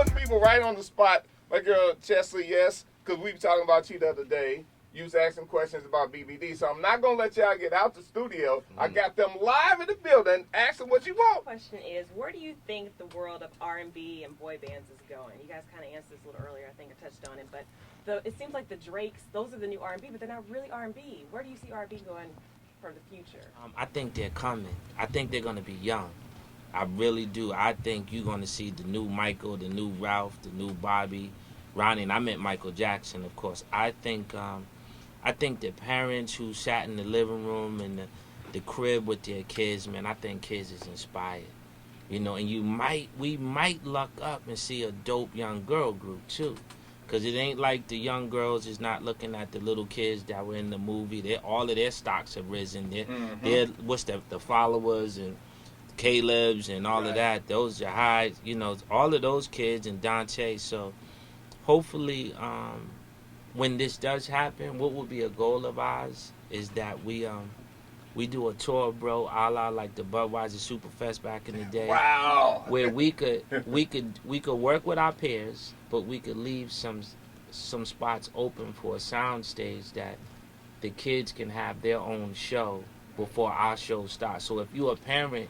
putting people right on the spot. My girl Chesley, yes, because we were talking about you the other day. You was asking questions about BBD, so I'm not gonna let y'all get out the studio. I got them live in the building. Ask them what you want. The question is, where do you think the world of R&B and boy bands is going? You guys kind of answered this a little earlier. I think I touched on it, but it seems like the Drakes, those are the new R&B, but they're not really R&B. Where do you see R&B going for the future? I think they're coming. I think they're gonna be young. I really do. I think you're gonna see the new Michael, the new Ralph, the new Bobby, Ronnie, and I meant Michael Jackson, of course. I think the parents who sat in the living room and the crib with their kids, man, I think kids is inspired. You know, and we might luck up and see a dope young girl group too. Because it ain't like the young girls is not looking at the little kids that were in the movie. All of their stocks have risen. They're what's the followers and Caleb's and all of that. Those are high, you know, all of those kids and Dante. So hopefully, when this does happen, what would be a goal of ours is that we do a tour, bro, a la like the Budweiser Superfest back in the day. Wow. Where we could work with our peers, but we could leave some spots open for a sound stage that the kids can have their own show before our show starts. So if you're a parent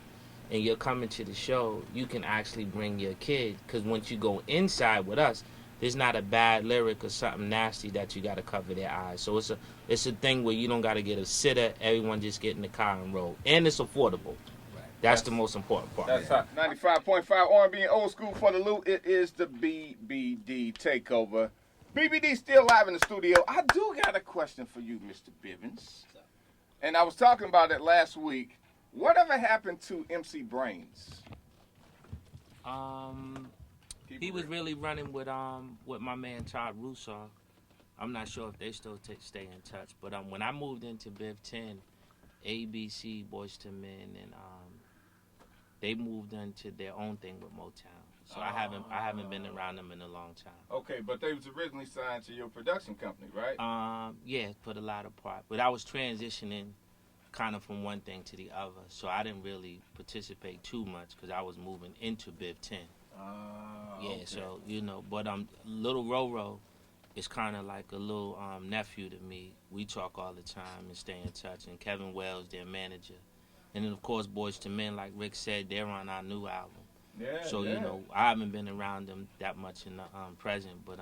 and you're coming to the show, you can actually bring your kid, because once you go inside with us, there's not a bad lyric or something nasty that you got to cover their eyes. So it's a thing where you don't got to get a sitter. Everyone just get in the car and roll, and it's affordable. That's the most important part. That's hot. 95.5 R&B and old school for the loot. It is the BBD takeover. BBD still live in the studio. I do got a question for you, Mr. Bivens. And I was talking about it last week. Whatever happened to MC Brains? He was really running with my man Todd Russo. I'm not sure if they still stay in touch, but when I moved into Biv 10, ABC, Boyz II Men, and they moved into their own thing with Motown. So I haven't been around them in a long time. Okay, but they was originally signed to your production company, right? Yeah, for the latter part. But I was transitioning kind of from one thing to the other, so I didn't really participate too much because I was moving into Biv 10. Yeah, okay. so, you know, but little Roro is kind of like a little nephew to me. We talk all the time and stay in touch, and Kevin Wells, their manager. And then, of course, Boyz II Men, like Rick said, they're on our new album. Yeah, so, you know, I haven't been around them that much in the present, but,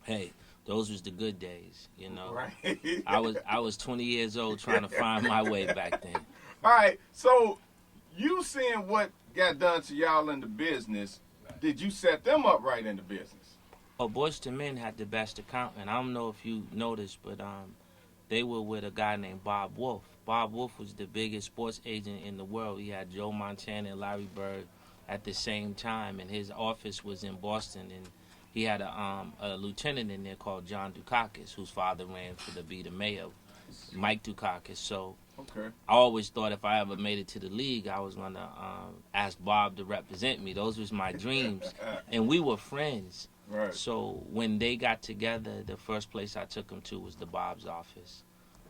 hey, those was the good days, you know. Right. I was 20 years old trying to find my way back then. All right, so you seeing what got done to y'all in the business, did you set them up right in the business? Oh, Boyz II Men had the best accountant. I don't know if you noticed, but they were with a guy named Bob Wolf. Bob Wolf was the biggest sports agent in the world. He had Joe Montana and Larry Bird at the same time, and his office was in Boston, and he had a lieutenant in there called John Dukakis, whose father ran for to be the mayor, Mike Dukakis. So okay. I always thought if I ever made it to the league, I was going to ask Bob to represent me. Those was my dreams. And we were friends. Right. So when they got together, the first place I took them to was the Bob's office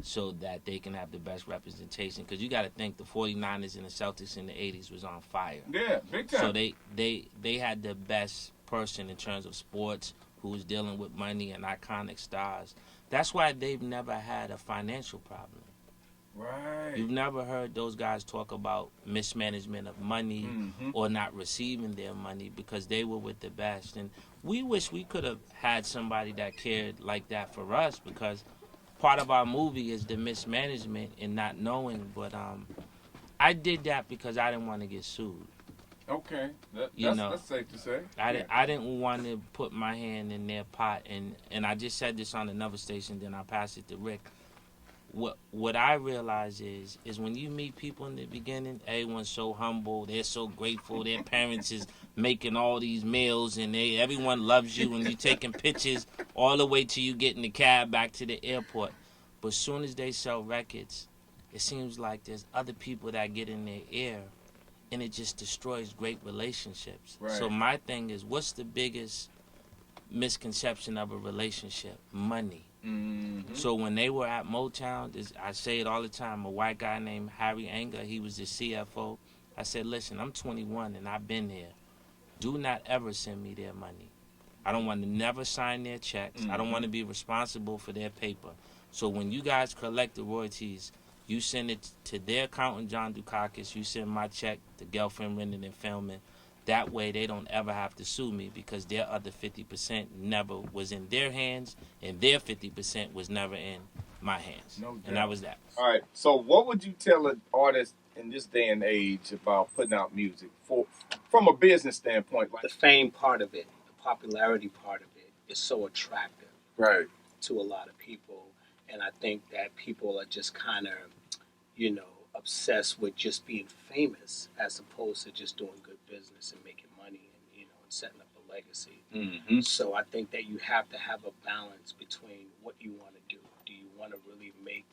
so that they can have the best representation. Because you got to think the 49ers and the Celtics in the 80s was on fire. Yeah, big time. So they had the best person in terms of sports who was dealing with money and iconic stars. That's why they've never had a financial problem. Right. You've never heard those guys talk about mismanagement of money or not receiving their money because they were with the best. And we wish we could have had somebody that cared like that for us, because part of our movie is the mismanagement and not knowing. But I did that because I didn't want to get sued. Okay, that's safe to say. I didn't want to put my hand in their pot, and I just said this on another station, then I passed it to Rick. What I realize is when you meet people in the beginning, everyone's so humble, they're so grateful, their parents is making all these meals, and everyone loves you, and you're taking pictures all the way till you get in the cab back to the airport. But as soon as they sell records, it seems like there's other people that get in their ear, and it just destroys great relationships. Right. So my thing is, what's the biggest misconception of a relationship? Money. Mm-hmm. So when they were at Motown, I say it all the time, a white guy named Harry Anger, he was the CFO. I said, listen, I'm 21 and I've been here. do not ever send me their money. I don't want to never sign their checks. I don't want to be responsible for their paper. So when you guys collect the royalties, you send it to their accountant, John Dukakis. You send my check to Girlfriend Rendon and Filming. That way they don't ever have to sue me because their other 50% never was in their hands and their 50% was never in my hands. No doubt. And that was that. All right. So what would you tell an artist in this day and age about putting out music from a business standpoint? The fame part of it, the popularity part of it is so attractive Right. to a lot of people. And I think that people are just kind of, obsessed with just being famous as opposed to just doing good business and making money and setting up a legacy. Mm-hmm. So I think that you have to have a balance between what you want to do. Do you want to really make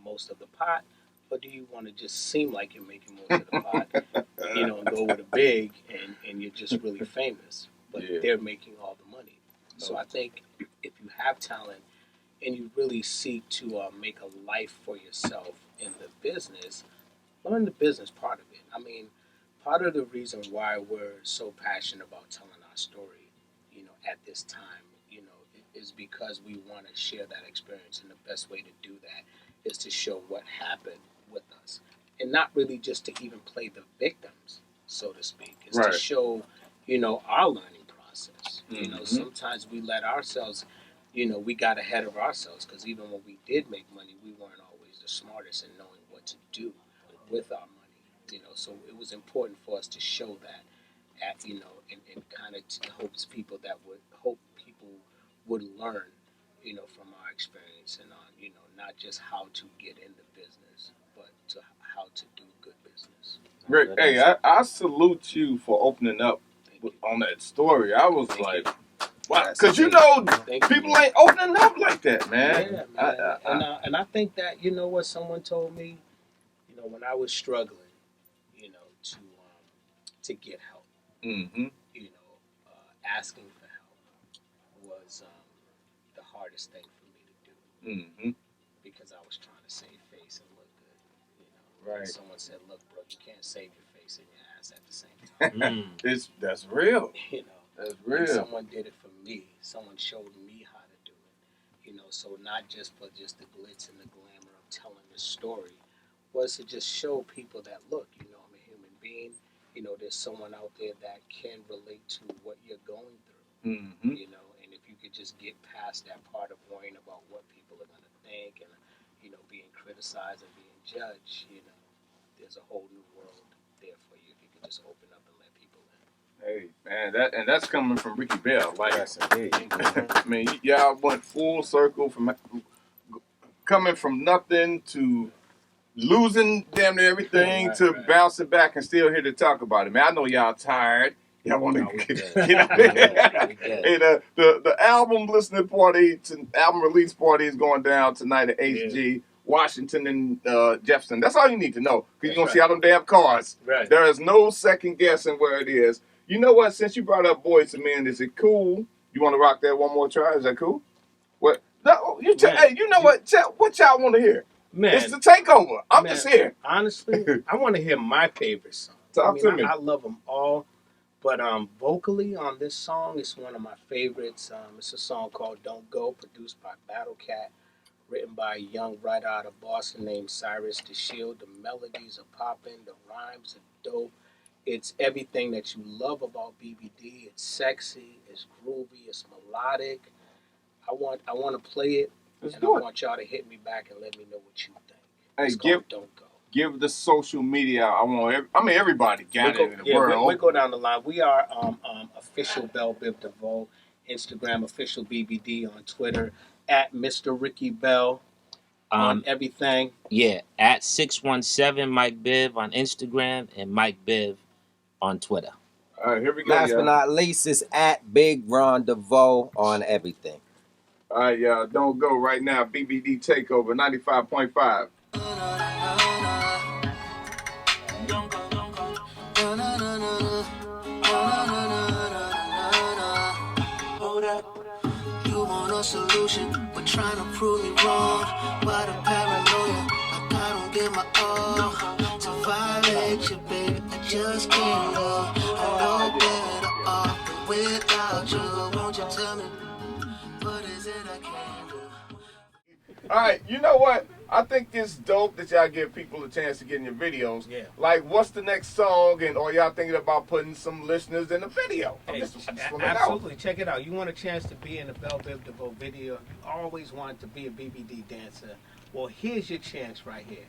most of the pot, or do you want to just seem like you're making most of the pot, and go with a big and you're just really famous, but they're making all the money. So I think if you have talent and you really seek to make a life for yourself in the business, learn the business part of it. I mean, part of the reason why we're so passionate about telling our story, at this time, is because we want to share that experience. And the best way to do that is to show what happened with us. And not really just to even play the victims, so to speak. It's to show, our learning process. Sometimes we let ourselves, we got ahead of ourselves because even when we did make money, we weren't always the smartest in knowing what to do with our money. So it was important for us to show that and kind of hopes people would learn, from our experience and on, not just how to get in the business, but to how to do good business. Rick, hey, I salute you for opening up on that story. I was like, wow, because people ain't opening up like that, man. Yeah, man. And I think that what someone told me, when I was struggling, to get help, asking for help was the hardest thing for me to do, because I was trying to save face and look good. Right. And someone said, "Look, bro, you can't save your face and your ass at the same time." That's real. That's real. And someone did it for me. Someone showed me how to do it. So not just for just the glitz and the glamour of telling the story, was to just show people that, look, I'm a human being. There's someone out there that can relate to what you're going through. And if you could just get past that part of worrying about what people are going to think and, being criticized and being judged, there's a whole new world there for you if you could just open up and let people in. Hey, man, that's coming from Ricky Bell. Like I said, I mean, y'all went full circle from coming from nothing to losing damn near everything to bouncing back and still here to talk about it. Man, I know y'all tired. Y'all want to get out there. Hey, the album listening party, album release party is going down tonight at HG, Washington and Jefferson. That's all you need to know, because you're going to see all them damn cars. Right. There is no second guessing where it is. You know what? Since you brought up Boys II Men, is it cool? You want to rock that one more try? Is that cool? What? No, hey, you know what? What y'all want to hear? Man, it's the takeover. I'm just here. Honestly, I want to hear my favorite song. Talk to me. I love them all, but vocally on this song, it's one of my favorites. It's a song called "Don't Go," produced by Battle Cat, written by a young writer out of Boston named Cyrus DeShield. The melodies are popping, the rhymes are dope. It's everything that you love about BBD. It's sexy, it's groovy, it's melodic. I want to play it. I want y'all to hit me back and let me know what you think. Hey, Don't Go. Give the social media. Everybody got it in the world. We go down the line. We are official Bell Biv Devoe, Instagram official BBD, on Twitter at Mr. Ricky Bell on everything. Yeah, at 617 Mike Biv on Instagram and Mike Biv on Twitter. All right, here we go. Last but not least is at Big Ron DeVoe on everything. All right, y'all, don't go right now. BBD Takeover 95.5. Hold up, you want a solution, but trying to prove me wrong. Why the paranoia? Like I don't give my all to violate you, baby. I just can't love. I know better. without you. Won't you tell me what is it I can do? All right, you know what? I think it's dope that y'all give people a chance to get in your videos. Yeah. Like, what's the next song, and or y'all thinking about putting some listeners in the video? Hey, absolutely. Check it out. You want a chance to be in the Bell Biv Devoe video. You always wanted to be a BBD dancer. Well, here's your chance right here.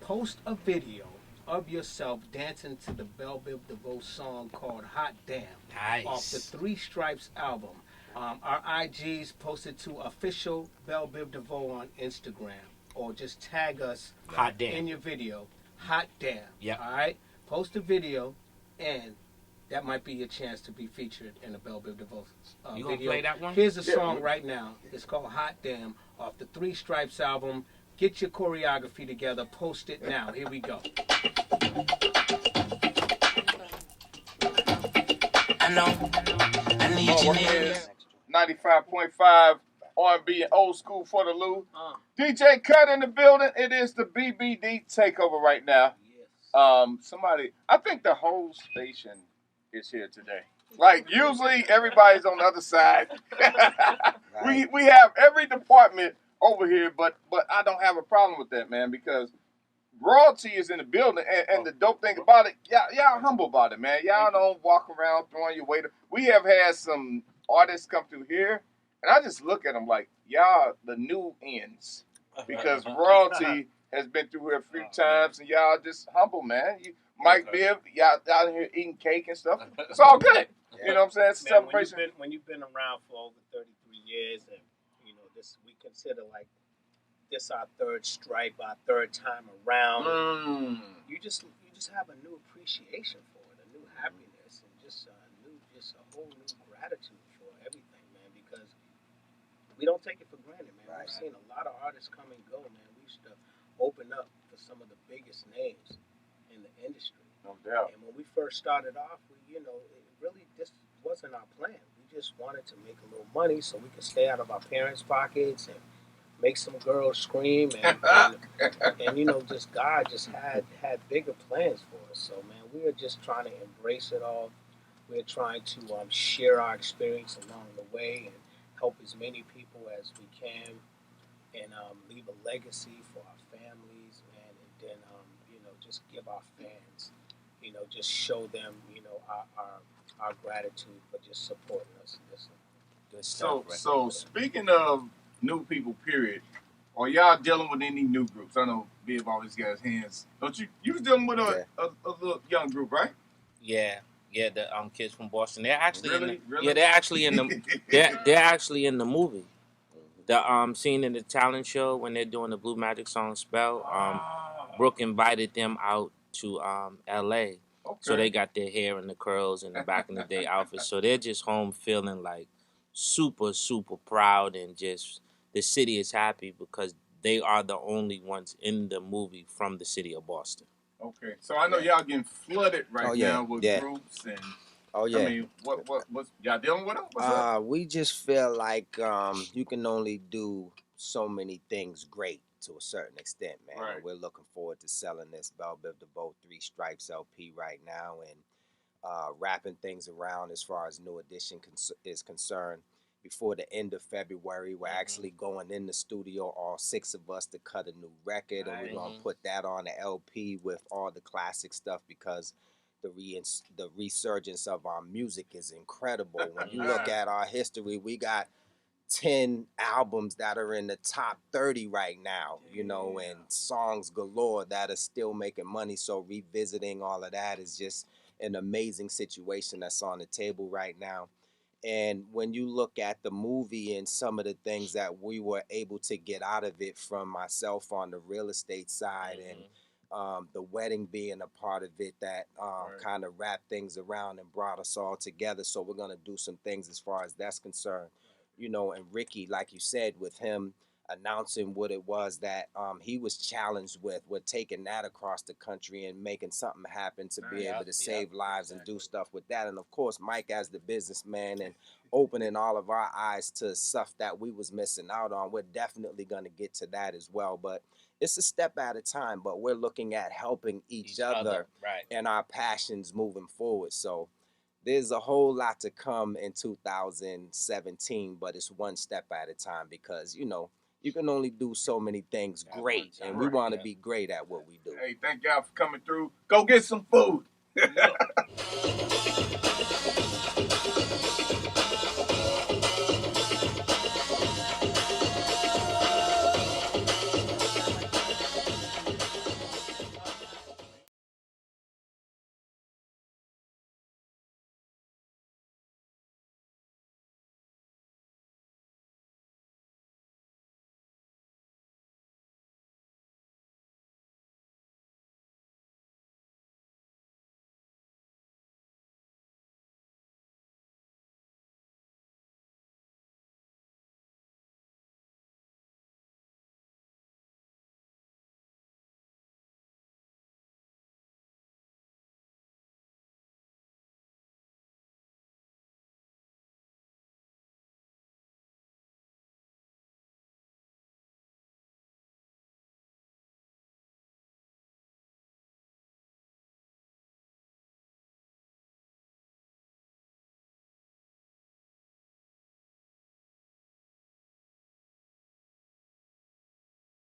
Post a video of yourself dancing to the Bell Biv DeVoe song called Hot Damn off the Three Stripes album. Our IGs posted to official Bell Biv DeVoe on Instagram, or just tag us Hot Damn in your video. Hot Damn. Yeah. All right? Post a video, and that might be your chance to be featured in a Bell Biv DeVoe You video. gonna play that one? Here's the song right now. It's called Hot Damn off the Three Stripes album. Get your choreography together. Post it now. Here we go. I know. I need you near. 95.5 R&B and old school for the Lou. DJ Kut in the building. It is the BBD takeover right now. Somebody, I think the whole station is here today. Like, usually everybody's on the other side. We have every department over here, but I don't have a problem with that, man, because royalty is in the building, and the dope thing about it, y'all humble about it, man. Y'all don't walk around throwing your weight. We have had some artists come through here, and I just look at them like, y'all the new ends, because royalty has been through here a few times, and y'all just humble, man. Mike Biv, y'all out here eating cake and stuff. It's all good. You know what I'm saying? It's a celebration. When you've been around for over 33 years, and you know this, we consider like this our third stripe, our third time around. You just have a new appreciation for it, a new happiness, and just a whole new gratitude for everything, man. Because we don't take it for granted, man. We've seen a lot of artists come and go, man. We used to open up for some of the biggest names in the industry. No doubt. And when we first started off, this wasn't our plan. We just wanted to make a little money so we could stay out of our parents' pockets and make some girls scream, and you know, just God just had bigger plans for us. So, man, we are just trying to embrace it all. We're trying to share our experience along the way and help as many people as we can, and leave a legacy for our families, man, and then you know, just give our fans, you know, just show them, you know, our gratitude for just supporting us. So speaking of new people, period, are y'all dealing with any new groups? I know Biv always got his hands. Don't you? You was dealing with a little young group, right? Yeah, the kids from Boston. They're actually Really? they're actually in the they're actually in the movie. The scene in the talent show when they're doing the Blue Magic song Spell. Brooke invited them out to L.A. Okay. So they got their hair in the curls and the back in the day outfits. So they're just home feeling like super, super proud, and just the city is happy because they are the only ones in the movie from the city of Boston. Okay. So I know y'all getting flooded now with groups and. I mean, what's y'all dealing with them? What's up? We just feel like you can only do so many things great to a certain extent, man. Right. And we're looking forward to selling this Bell Biv DeVoe Three Stripes LP right now, and wrapping things around as far as New Edition is concerned. Before the end of February, we're actually going in the studio, all 6 of us, to cut a new record, and we're going to put that on the LP with all the classic stuff, because the resurgence of our music is incredible. When you look at our history, we got 10 albums that are in the top 30 right now, you know, and songs galore that are still making money. So revisiting all of that is just an amazing situation that's on the table right now. And when you look at the movie and some of the things that we were able to get out of it, from myself on the real estate side and the wedding being a part of it, that kind of wrapped things around and brought us all together. So we're going to do some things as far as that's concerned. You know, and Ricky, like you said, with him announcing what it was that he was challenged with, we're taking that across the country and making something happen to be able to save lives and do stuff with that. And of course, Mike as the businessman and opening all of our eyes to stuff that we was missing out on. We're definitely going to get to that as well. But it's a step at a time, but we're looking at helping each other and our passions moving forward. So there's a whole lot to come in 2017, but it's one step at a time because, you know, you can only do so many things great, and we want to be great at what we do. Hey, thank y'all for coming through. Go get some food.